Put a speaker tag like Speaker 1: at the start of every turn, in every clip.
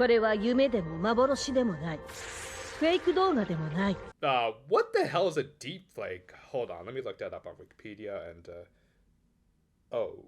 Speaker 1: れは夢でも幻でもない。フェイク動画でもない。
Speaker 2: What the hell is a deepfake? Hold on, let me look that up on Wikipedia and, oh.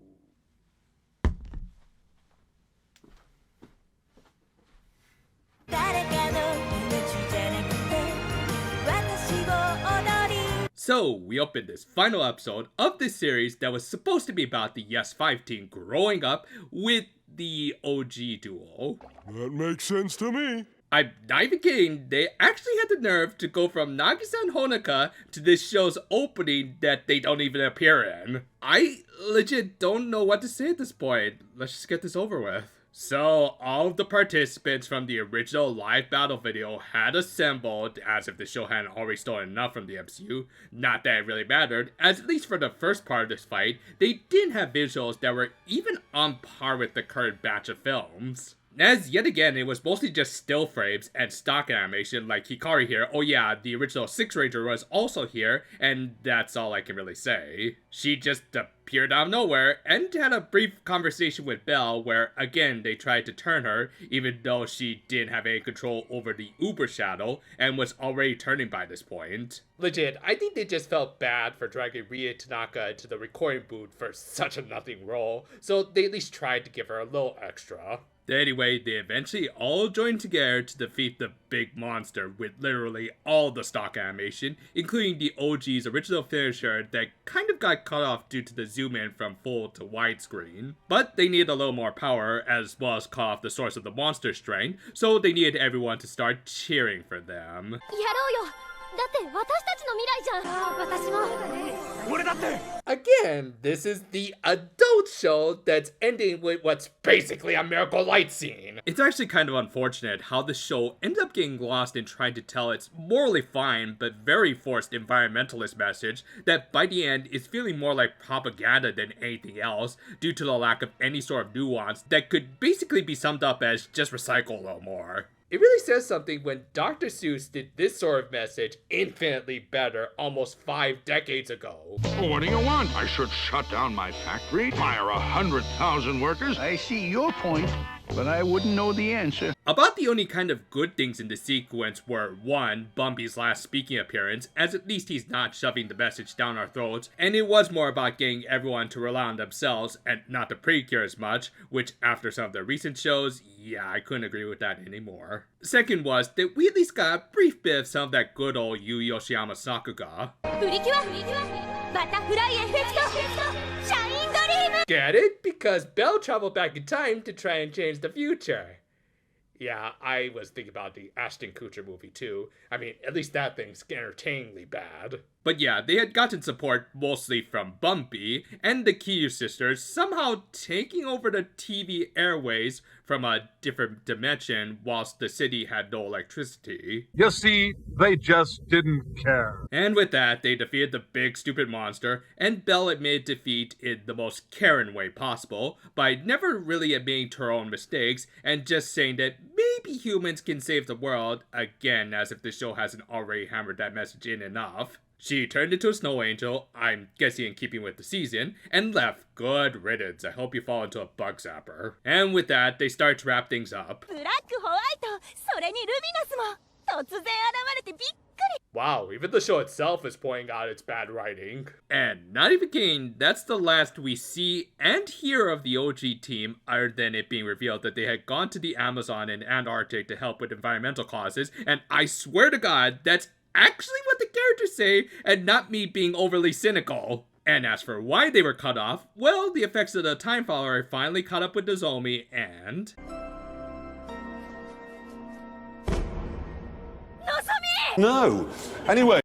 Speaker 2: So, we opened this final episode of this series that was supposed to be about the Yes 5 team growing up with the OG duo.
Speaker 3: That makes sense to me.
Speaker 2: I'm not even kidding, they actually had the nerve to go from Nagisa and Honoka to this show's opening that they don't even appear in. I legit don't know what to say at this point. Let's just get this over with. So, all of the participants from the original live battle video had assembled, as if the show hadn't already stolen enough from the MCU. Not that it really mattered, as at least for the first part of this fight, they didn't have visuals that were even on par with the current batch of films. As yet again, it was mostly just still frames and stock animation like Hikari here. Oh yeah, the original Six Ranger was also here, and that's all I can really say. She just appeared out of nowhere and had a brief conversation with Belle where again they tried to turn her, even though she didn't have any control over the Uber Shadow and was already turning by this point. Legit, I think they just felt bad for dragging Rie Tanaka into the recording booth for such a nothing role, so they at least tried to give her a little extra. Anyway, they eventually all joined together to defeat the big monster with literally all the stock animation, including the OG's original finisher that kind of got cut off due to the zoom in from full to widescreen. But they needed a little more power, as well as cut off the source of the monster strength, so they needed everyone to start cheering for them. Again, this is the adult show that's ending with what's basically a miracle light scene. It's actually kind of unfortunate how the show ended up getting lost in trying to tell its morally fine but very forced environmentalist message that by the end is feeling more like propaganda than anything else due to the lack of any sort of nuance that could basically be summed up as just recycle a little more. It really says something when Dr. Seuss did this sort of message infinitely better almost 5 decades ago.
Speaker 4: Well, what do you want? I should shut down my factory, fire 100,000 workers? I see your point, but I wouldn't know the answer.
Speaker 2: About the only kind of good things in the sequence were 1. Bumpy's last speaking appearance, as at least he's not shoving the message down our throats, and it was more about getting everyone to rely on themselves and not to Precure as much, which after some of the recent shows, yeah, I couldn't agree with that anymore. Second was that we at least got a brief bit of some of that good old Yu Yoshiyama Sakuga. Get it? Because Belle traveled back in time to try and change the future. Yeah, I was thinking about the Ashton Kutcher movie too. I mean, at least that thing's entertainingly bad. But yeah, they had gotten support mostly from Bumpy and the Kiyu sisters somehow taking over the TV airways from a different dimension whilst the city had no electricity.
Speaker 3: You see, they just didn't care.
Speaker 2: And with that, they defeated the big stupid monster, and Belle admitted defeat in the most Karen way possible by never really admitting to her own mistakes and just saying that maybe humans can save the world, again as if the show hasn't already hammered that message in enough. She turned into a snow angel, I'm guessing in keeping with the season, and left. Good riddance. I hope you fall into a bug zapper. And with that, they start to wrap things up. Wow, even the show itself is pointing out its bad writing. And not even kidding, that's the last we see and hear of the OG team, other than it being revealed that they had gone to the Amazon and Antarctic to help with environmental causes, and I swear to God, that's actually what the characters say, and not me being overly cynical. And as for why they were cut off, well, the effects of the Time Follower finally caught up with Nozomi, and...
Speaker 3: No. Anyway.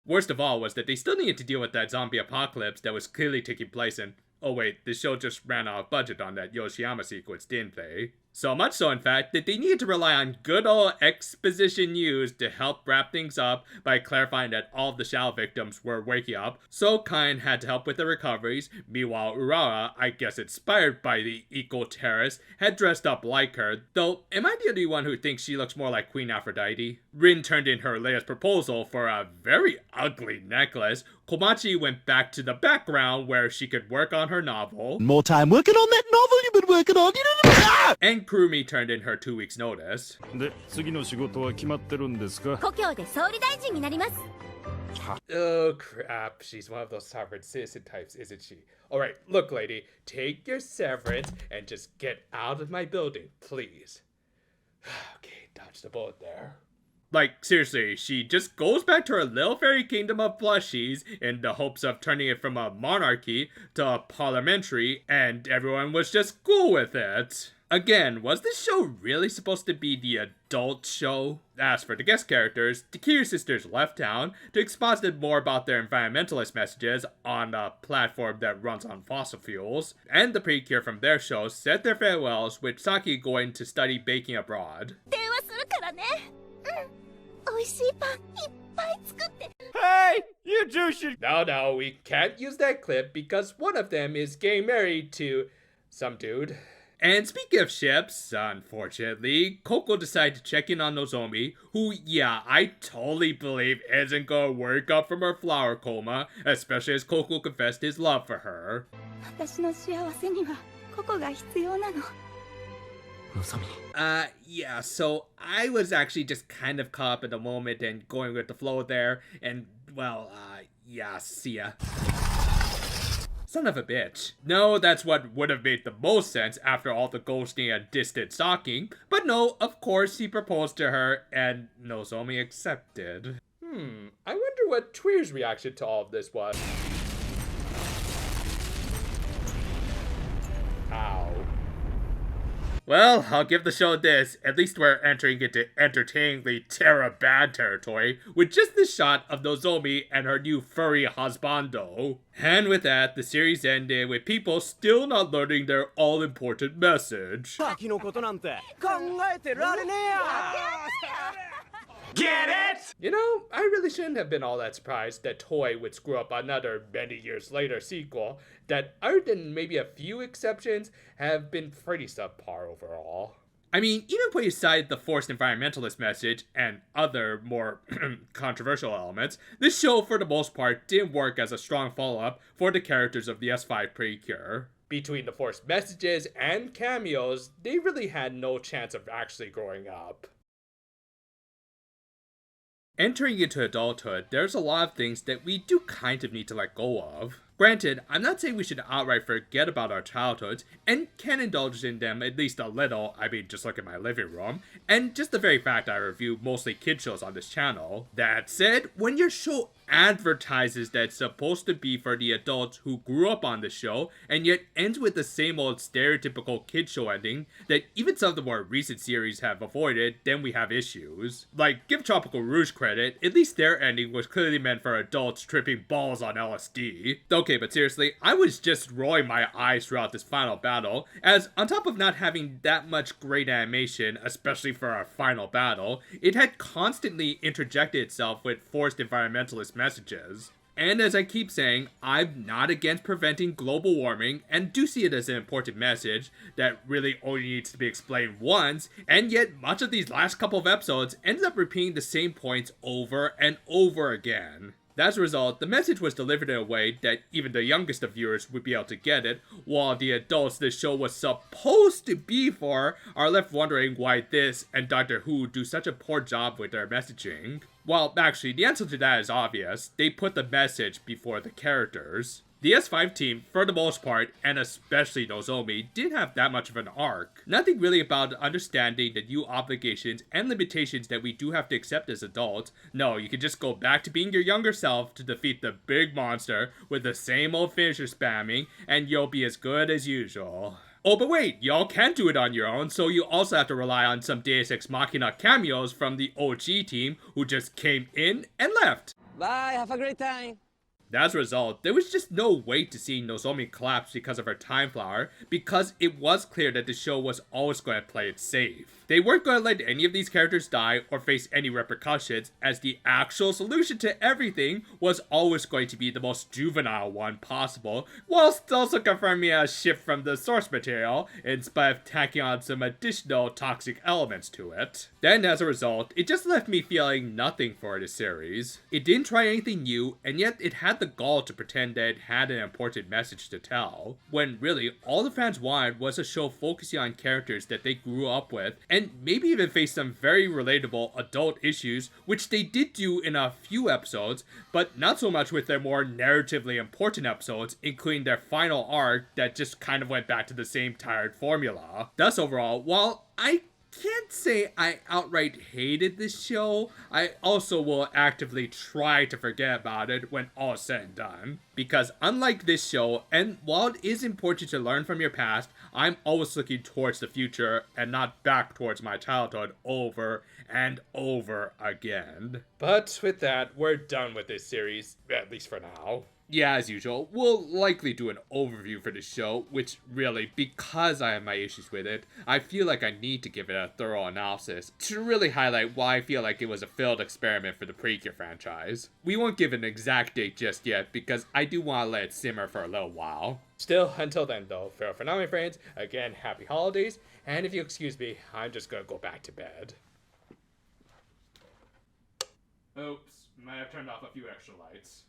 Speaker 2: Worst of all was that they still needed to deal with that zombie apocalypse that was clearly taking place in... Oh wait, the show just ran out of budget on that Yoshiyama sequence, didn't they? So much so, in fact, that they needed to rely on good old exposition news to help wrap things up by clarifying that all of the shadow victims were waking up, so Kain had to help with the recoveries. Meanwhile, Urara, I guess inspired by the eco-terrorist, had dressed up like her, though am I the only one who thinks she looks more like Queen Aphrodite? Rin turned in her latest proposal for a very ugly necklace. Komachi went back to the background where she could work on her novel.
Speaker 5: More time working on that novel you've been working on.
Speaker 2: And Kurumi turned in her 2 weeks notice.
Speaker 6: で、次の仕事は決まってるんですか?
Speaker 7: 故郷で総理大臣になります。
Speaker 2: Oh crap, she's one of those sovereign citizen types, isn't she? Alright, look lady, take your severance and just get out of my building, please. Okay, dodge the bullet there. Like, seriously, she just goes back to her little fairy kingdom of plushies in the hopes of turning it from a monarchy to a parliamentary, and everyone was just cool with it. Again, was this show really supposed to be the adult show? As for the guest characters, the Kiri sisters left town to exposit more about their environmentalist messages on a platform that runs on fossil fuels, and the Precure from their show said their farewells with Saki going to study baking abroad.
Speaker 7: 電話するからね。美味しいパンいっぱい作って。
Speaker 6: Hey, you two should...
Speaker 2: No, we can't use that clip because one of them is getting married to some dude. And speaking of ships, unfortunately, Coco decided to check in on Nozomi, who, yeah, I totally believe isn't gonna wake up from her flower coma, especially as Coco confessed his love for her.
Speaker 7: 私の幸せにはココが必要なの。
Speaker 2: Yeah, so I was actually just kind of caught up in the moment and going with the flow there, and, well, yeah, see ya. Son of a bitch. No, that's what would have made the most sense after all the ghosting and distant stalking, but no, of course he proposed to her, and Nozomi accepted. I wonder what Tweer's reaction to all of this was. Ow. Well, I'll give the show this. At least we're entering into entertainingly Terra-bad territory with just this shot of Nozomi and her new furry husbando. And with that, the series ended with people still not learning their all-important message.
Speaker 3: Get it?
Speaker 2: You know, I really shouldn't have been all that surprised that Toei would screw up another many years later sequel that, other than maybe a few exceptions, have been pretty subpar overall. I mean, even putting aside the forced environmentalist message and other more controversial elements, this show for the most part didn't work as a strong follow-up for the characters of the S5 Precure. Between the forced messages and cameos, they really had no chance of actually growing up. Entering into adulthood, there's a lot of things that we do kind of need to let go of. Granted, I'm not saying we should outright forget about our childhoods, and can indulge in them at least a little. I mean, just look at my living room, and just the very fact I review mostly kid shows on this channel. That said, when your show advertises that it's supposed to be for the adults who grew up on the show, and yet ends with the same old stereotypical kid show ending that even some of the more recent series have avoided, then we have issues. Like, give Tropical Rouge credit, at least their ending was clearly meant for adults tripping balls on LSD. Okay, but seriously, I was just rolling my eyes throughout this final battle, as on top of not having that much great animation, especially for our final battle, it had constantly interjected itself with forced environmentalist messages. And as I keep saying, I'm not against preventing global warming and do see it as an important message that really only needs to be explained once, and yet much of these last couple of episodes ended up repeating the same points over and over again. As a result, the message was delivered in a way that even the youngest of viewers would be able to get it, while the adults this show was supposed to be for are left wondering why this and Doctor Who do such a poor job with their messaging. Well, actually, the answer to that is obvious. They put the message before the characters. The S5 team, for the most part, and especially Nozomi, didn't have that much of an arc. Nothing really about understanding the new obligations and limitations that we do have to accept as adults. No, you can just go back to being your younger self to defeat the big monster with the same old finisher spamming, and you'll be as good as usual. Oh, but wait, y'all can't do it on your own, so you also have to rely on some Deus Ex Machina cameos from the OG team who just came in and left.
Speaker 8: Bye, have a great time.
Speaker 2: As a result, there was just no way to see Nozomi collapse because of her time flower, because it was clear that the show was always going to play it safe. They weren't going to let any of these characters die or face any repercussions, as the actual solution to everything was always going to be the most juvenile one possible, whilst also confirming a shift from the source material, in spite of tacking on some additional toxic elements to it. Then as a result, it just left me feeling nothing for the series. It didn't try anything new, and yet it had the gall to pretend that it had an important message to tell, when really all the fans wanted was a show focusing on characters that they grew up with, and maybe even face some very relatable adult issues, which they did do in a few episodes, but not so much with their more narratively important episodes, including their final arc that just kind of went back to the same tired formula. Thus overall, while I can't say I outright hated this show, I also will actively try to forget about it when all is said and done. Because unlike this show, and while it is important to learn from your past, I'm always looking towards the future and not back towards my childhood over and over again. But with that, we're done with this series, at least for now. Yeah, as usual, we'll likely do an overview for the show, which really, because I have my issues with it, I feel like I need to give it a thorough analysis to really highlight why I feel like it was a failed experiment for the Precure franchise. We won't give an exact date just yet, because I do want to let it simmer for a little while. Still, until then though, farewell for now my friends, again, happy holidays, and if you excuse me, I'm just gonna go back to bed. Oops, might have turned off a few extra lights.